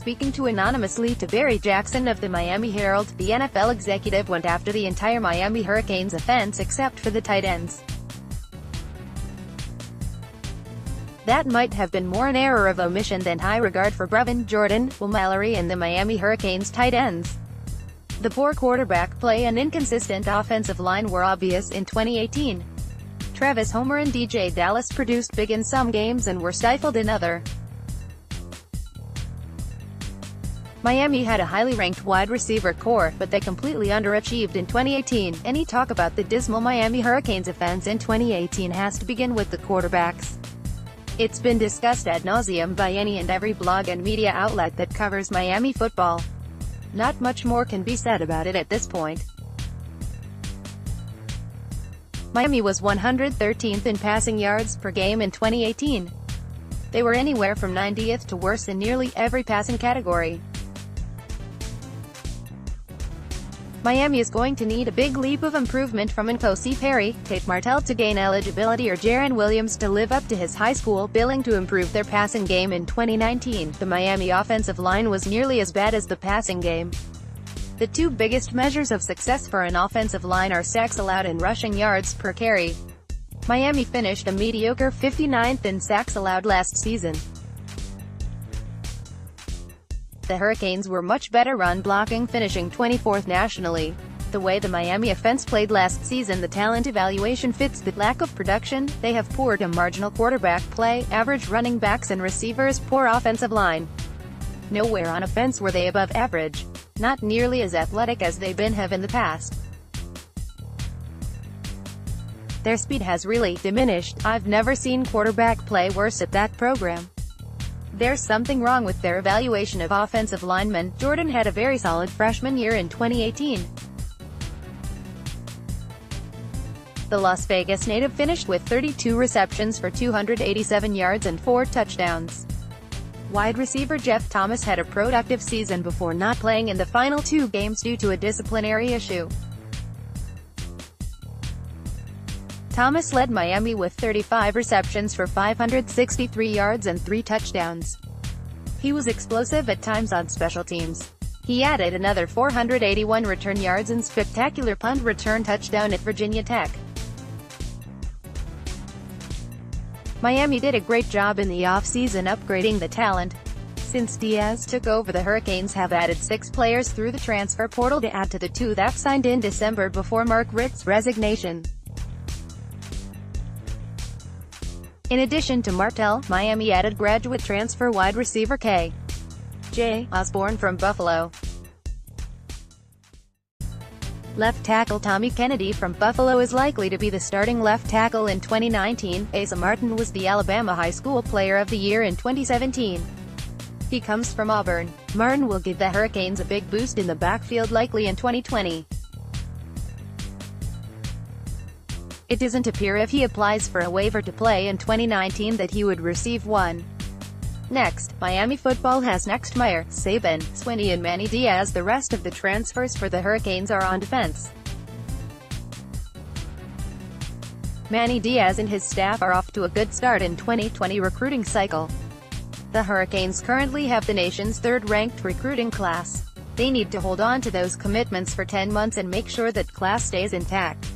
Speaking to anonymously to Barry Jackson of the Miami Herald, the NFL executive went after the entire Miami Hurricanes offense except for the tight ends. That might have been more an error of omission than high regard for Brevin Jordan, Will Mallory and the Miami Hurricanes tight ends. The poor quarterback play and inconsistent offensive line were obvious in 2018. Homer and DeeJay Dallas produced big in some games and were stifled in other. Miami had a highly ranked wide receiver core, but they completely underachieved in 2018. Any talk about the dismal Miami Hurricanes offense in 2018 has to begin with the quarterbacks. It's been discussed ad nauseum by any and every blog and media outlet that covers Miami football. Not much more can be said about it at this point. Miami was 113th in passing yards per game in 2018. They were anywhere from 90th to worse in nearly every passing category. Miami is going to need a big leap of improvement from N'Kosi Perry, Tate Martell to gain eligibility or Jarren Williams to live up to his high school billing to improve their passing game in 2019. The Miami offensive line was nearly as bad as the passing game. The two biggest measures of success for an offensive line are sacks allowed and rushing yards per carry. Miami finished a mediocre 59th in sacks allowed last season. The Hurricanes were much better run blocking, finishing 24th nationally. The way the Miami offense played last season, the talent evaluation fits the lack of production. They have poor to marginal quarterback play, average running backs and receivers, poor offensive line. Nowhere on offense were they above average. Not nearly as athletic as they've been in the past. Their speed has really diminished. I've never seen quarterback play worse at that program. There's something wrong with their evaluation of offensive linemen. Jordan had a very solid freshman year in 2018. The Las Vegas native finished with 32 receptions for 287 yards and 4 touchdowns. Wide receiver Jeff Thomas had a productive season before not playing in the final 2 games due to a disciplinary issue. Thomas led Miami with 35 receptions for 563 yards and 3 touchdowns. He was explosive at times on special teams. He added another 481 return yards and spectacular punt return touchdown at Virginia Tech. Miami did a great job in the off-season upgrading the talent. Since Diaz took over, the Hurricanes have added 6 players through the transfer portal to add to the 2 that signed in December before Mark Richt's resignation. In addition to Martell, Miami added graduate transfer wide receiver K.J. Osborne from Buffalo. Left tackle Tommy Kennedy from Buffalo is likely to be the starting left tackle in 2019. Asa Martin was the Alabama High School Player of the Year in 2017. He comes from Auburn. Martin will give the Hurricanes a big boost in the backfield likely in 2020. It doesn't appear if he applies for a waiver to play in 2019 that he would receive one. Next, Miami football has next Meyer, Saban, Swinney and Manny Diaz. The rest of the transfers for the Hurricanes are on defense. Manny Diaz and his staff are off to a good start in 2020 recruiting cycle. The Hurricanes currently have the nation's 3rd-ranked recruiting class. They need to hold on to those commitments for 10 months and make sure that class stays intact.